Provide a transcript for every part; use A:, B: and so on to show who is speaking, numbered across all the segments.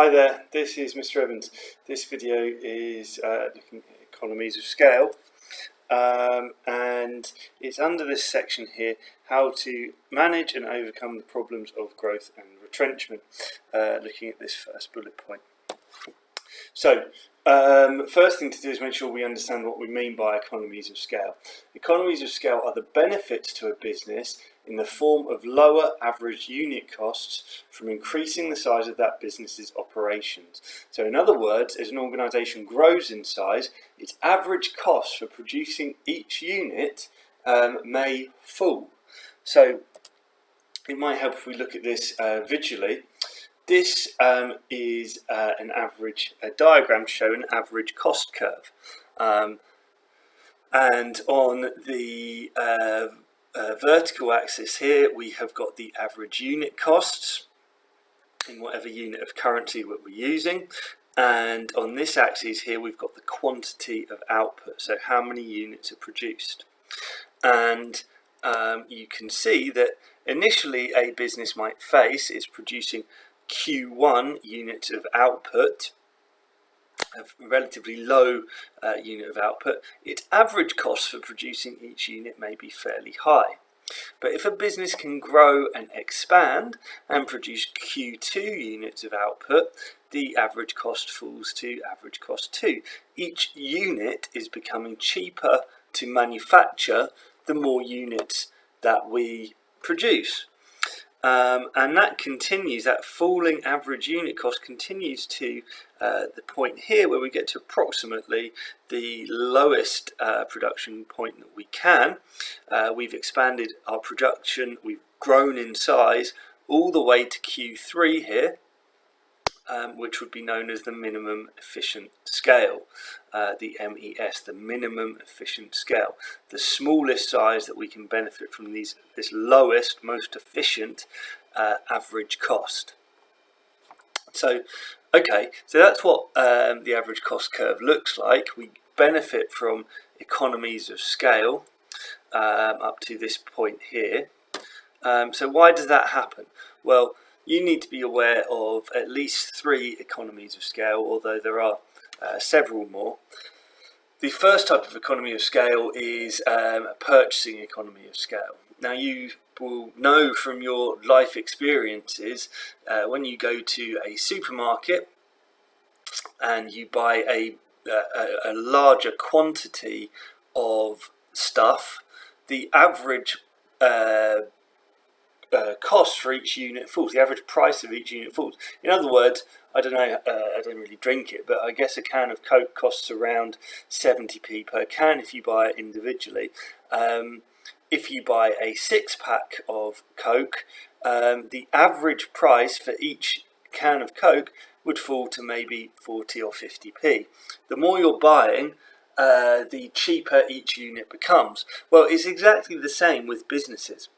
A: Hi there, this is Mr. Evans. This video is looking at economies of scale, and it's under this section here, how to manage and overcome the problems of growth and retrenchment, looking at this first bullet point. So, first thing to do is make sure we understand what we mean by economies of scale. Economies of scale are the benefits to a business in the form of lower average unit costs from increasing the size of that business's operations. So in other words, as an organisation grows in size, its average cost for producing each unit may fall. So it might help if we look at this visually. This is a diagram to show an average cost curve. And on the vertical axis here, we have got the average unit costs in whatever unit of currency that we're using. And on this axis here, we've got the quantity of output, so how many units are produced. And you can see that initially a business might face is producing Q1 units of output, a relatively low unit of output. Its average cost for producing each unit may be fairly high. But if a business can grow and expand and produce Q2 units of output, the average cost falls to average cost 2. Each unit is becoming cheaper to manufacture the more units that we produce. And that continues, that falling average unit cost continues to the point here where we get to approximately the lowest production point that we can. We've expanded our production, we've grown in size all the way to Q3 here, which would be known as the minimum efficient scale, the MES, the minimum efficient scale, the smallest size that we can benefit from this lowest, most efficient average cost. So, okay, so that's what the average cost curve looks like. We benefit from economies of scale up to this point here. So why does that happen? Well, you need to be aware of at least 3 economies of scale, although there are several more. The first type of economy of scale is a purchasing economy of scale. Now you will know from your life experiences when you go to a supermarket and you buy a larger quantity of stuff, the average cost for each unit falls, the average price of each unit falls. In other words, I don't know, I don't really drink it, but I guess a can of Coke costs around 70p per can if you buy it individually. If you buy a 6-pack of Coke, the average price for each can of Coke would fall to maybe 40 or 50p. The more you're buying, the cheaper each unit becomes. Well, it's exactly the same with businesses.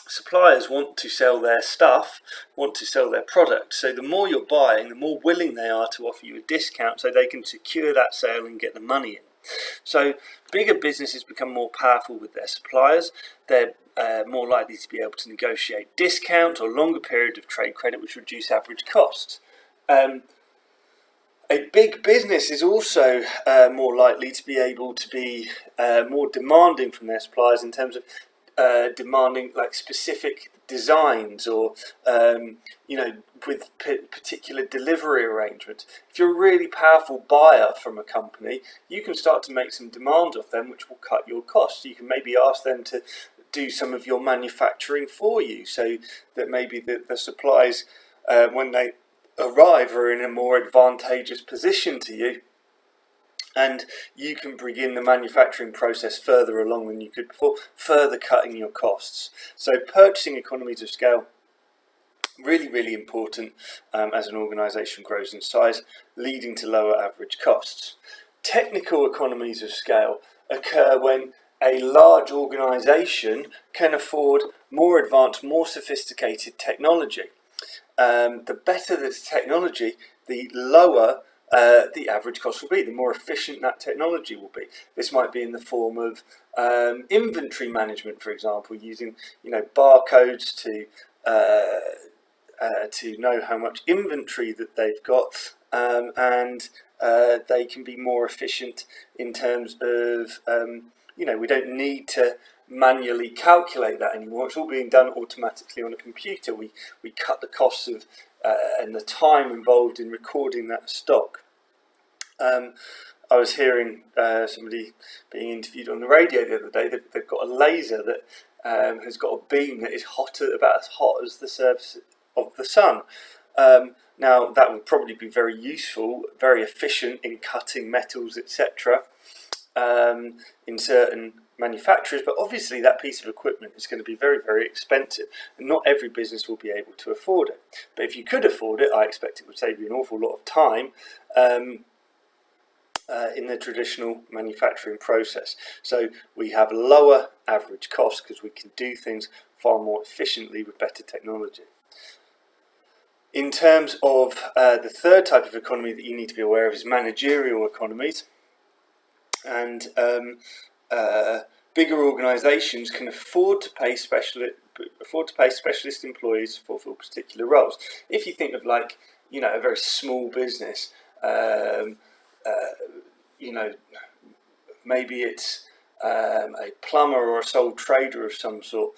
A: Suppliers want to sell their stuff, want to sell their product. So the more you're buying, the more willing they are to offer you a discount so they can secure that sale and get the money in. So bigger businesses become more powerful with their suppliers. They're more likely to be able to negotiate discount or longer period of trade credit, which reduce average costs. A big business is also more likely to be able to be more demanding from their suppliers in terms of demanding like specific designs or with particular delivery arrangements. If you're a really powerful buyer from a company, you can start to make some demands of them which will cut your costs. You can maybe ask them to do some of your manufacturing for you so that maybe the supplies when they arrive are in a more advantageous position to you, and you can begin the manufacturing process further along than you could before, further cutting your costs. So purchasing economies of scale, really, really important as an organisation grows in size, leading to lower average costs. Technical economies of scale occur when a large organisation can afford more advanced, more sophisticated technology. The better the technology, the lower the average cost will be, the more efficient that technology will be. This might be in the form of inventory management, for example, using barcodes to to know how much inventory that they've got, and they can be more efficient in terms of, we don't need to manually calculate that anymore. It's all being done automatically on a computer. We cut the costs of and the time involved in recording that stock. I was hearing somebody being interviewed on the radio the other day. They've got a laser that has got a beam that is about as hot as the surface of the sun. Now that would probably be very useful, very efficient in cutting metals, etc. In certain manufacturers, but obviously that piece of equipment is going to be very, very expensive, and not every business will be able to afford it. But if you could afford it, I expect it would save you an awful lot of time in the traditional manufacturing process. So we have lower average costs because we can do things far more efficiently with better technology. In terms of the third type of economy that you need to be aware of is managerial economies. And bigger organisations can afford to pay specialist employees for particular roles. If you think of a very small business, maybe it's a plumber or a sole trader of some sort,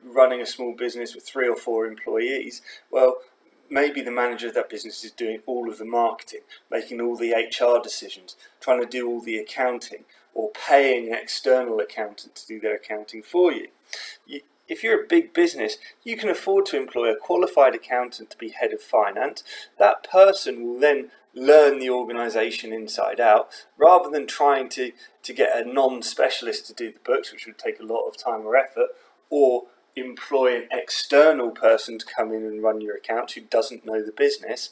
A: running a small business with 3 or 4 employees. Well, maybe the manager of that business is doing all of the marketing, making all the HR decisions, trying to do all the accounting, or paying an external accountant to do their accounting for you. If you're a big business, you can afford to employ a qualified accountant to be head of finance. That person will then learn the organisation inside out, rather than trying to get a non-specialist to do the books, which would take a lot of time or effort, or employ an external person to come in and run your accounts who doesn't know the business.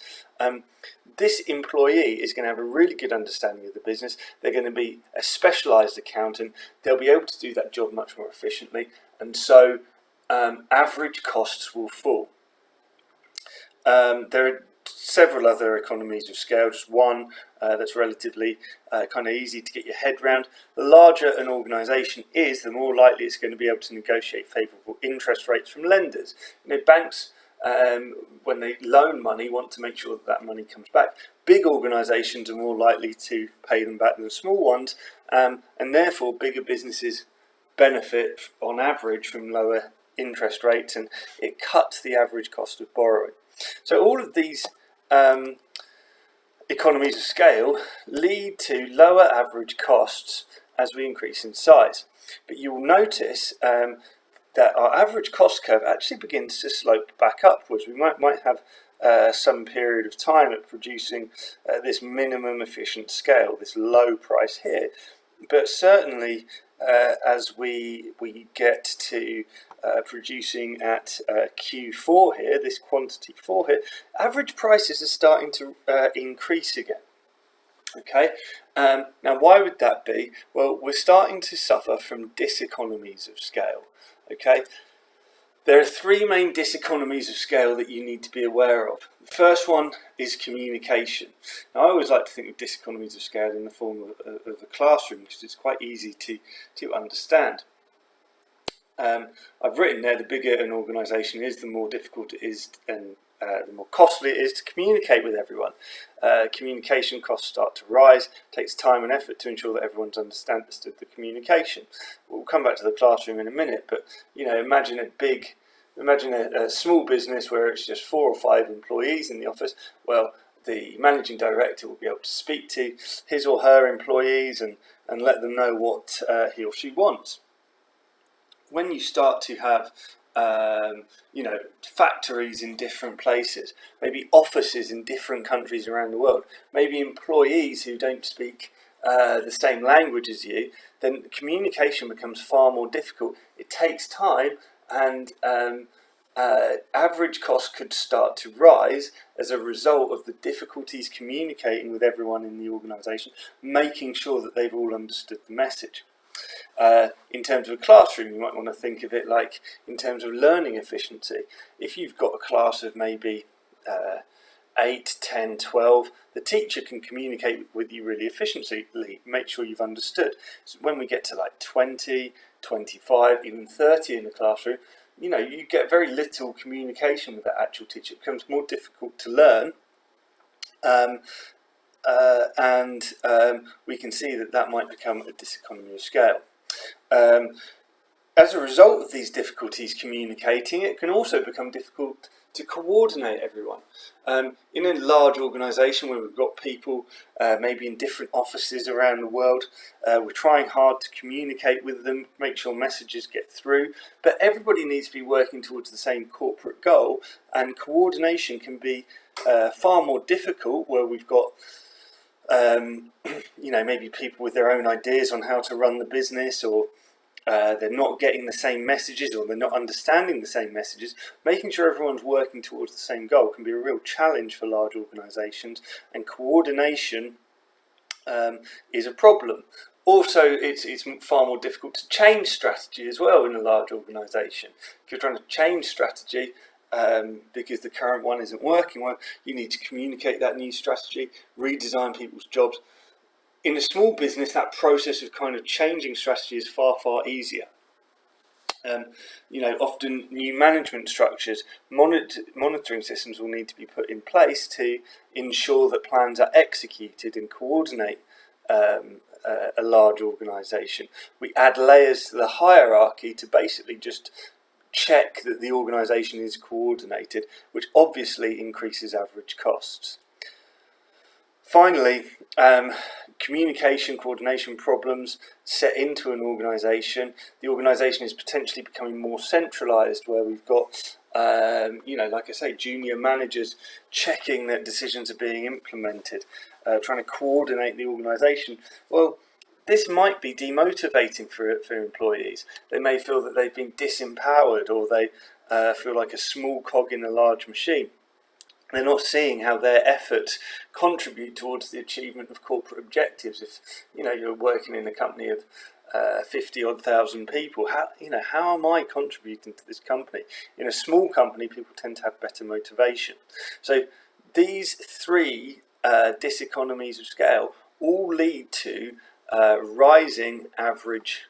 A: This employee is going to have a really good understanding of the business. They're going to be a specialised accountant. They'll be able to do that job much more efficiently, and so average costs will fall. There are several other economies of scale, just one that's relatively kind of easy to get your head around. The larger an organisation is, the more likely it's going to be able to negotiate favourable interest rates from lenders. Banks, when they loan money, want to make sure that money comes back. Big organisations are more likely to pay them back than small ones, and therefore bigger businesses benefit on average from lower interest rates, and it cuts the average cost of borrowing. So all of these economies of scale lead to lower average costs as we increase in size. But you will notice that our average cost curve actually begins to slope back upwards. We might have some period of time at producing this minimum efficient scale, this low price here. But certainly as we get to producing at Q4 here, this quantity 4 here, average prices are starting to increase again. Okay, now why would that be? Well, we're starting to suffer from diseconomies of scale. Okay, there are 3 main diseconomies of scale that you need to be aware of. The first one is communication. Now, I always like to think of diseconomies of scale in the form of a classroom, because it's quite easy to understand. I've written there, the bigger an organisation is, the more difficult it is and the more costly it is to communicate with everyone. Communication costs start to rise. It takes time and effort to ensure that everyone's understood the communication. We'll come back to the classroom in a minute, but imagine a small business where it's just 4 or 5 employees in the office. Well, the managing director will be able to speak to his or her employees and let them know what he or she wants. When you start to have factories in different places, maybe offices in different countries around the world, maybe employees who don't speak the same language as you, then communication becomes far more difficult. It takes time, and average costs could start to rise as a result of the difficulties communicating with everyone in the organisation, making sure that they've all understood the message. In terms of a classroom, you might want to think of it like in terms of learning efficiency. If you've got a class of maybe 8, 10, 12, the teacher can communicate with you really efficiently, make sure you've understood. So when we get to like 20, 25, even 30 in the classroom, you get very little communication with that actual teacher. It becomes more difficult to learn. And we can see that might become a diseconomy of scale. As a result of these difficulties communicating, it can also become difficult to coordinate everyone. In a large organisation where we've got people maybe in different offices around the world, we're trying hard to communicate with them, make sure messages get through, but everybody needs to be working towards the same corporate goal, and coordination can be far more difficult where we've got maybe people with their own ideas on how to run the business, or they're not getting the same messages, or they're not understanding the same messages. Making sure everyone's working towards the same goal can be a real challenge for large organisations, and coordination is a problem. Also, it's far more difficult to change strategy as well in a large organisation. If you're trying to change strategy because the current one isn't working well, you need to communicate that new strategy, redesign people's jobs. In a small business, that process of kind of changing strategy is far, far easier. Often new management structures, monitoring systems will need to be put in place to ensure that plans are executed and coordinate a large organisation. We add layers to the hierarchy to basically just check that the organisation is coordinated, which obviously increases average costs. Finally, communication, coordination problems set into an organisation. The organisation is potentially becoming more centralised, where we've got, like I say, junior managers checking that decisions are being implemented, trying to coordinate the organisation. Well, this might be demotivating for employees. They may feel that they've been disempowered, or they feel like a small cog in a large machine. They're not seeing how their efforts contribute towards the achievement of corporate objectives. If you're working in a company of 50-odd thousand people, how am I contributing to this company? In a small company, people tend to have better motivation. So these three diseconomies of scale all lead to rising average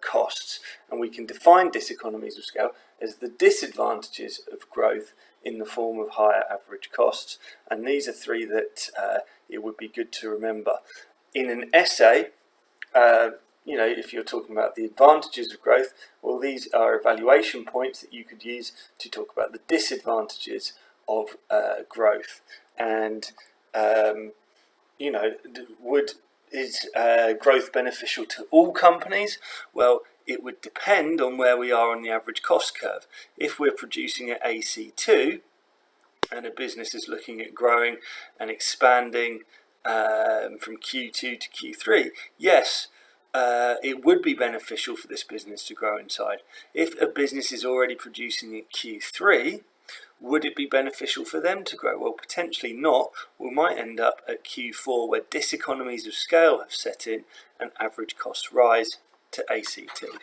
A: costs, and we can define diseconomies of scale as the disadvantages of growth in the form of higher average costs. And these are three that it would be good to remember. In an essay, if you're talking about the advantages of growth, well, these are evaluation points that you could use to talk about the disadvantages of growth. And is growth beneficial to all companies? Well, it would depend on where we are on the average cost curve. If we're producing at AC2 and a business is looking at growing and expanding from Q2 to Q3, yes, it would be beneficial for this business to grow inside. If a business is already producing at Q3, would it be beneficial for them to grow? Well, potentially not. We might end up at Q4 where diseconomies of scale have set in and average costs rise to AC2.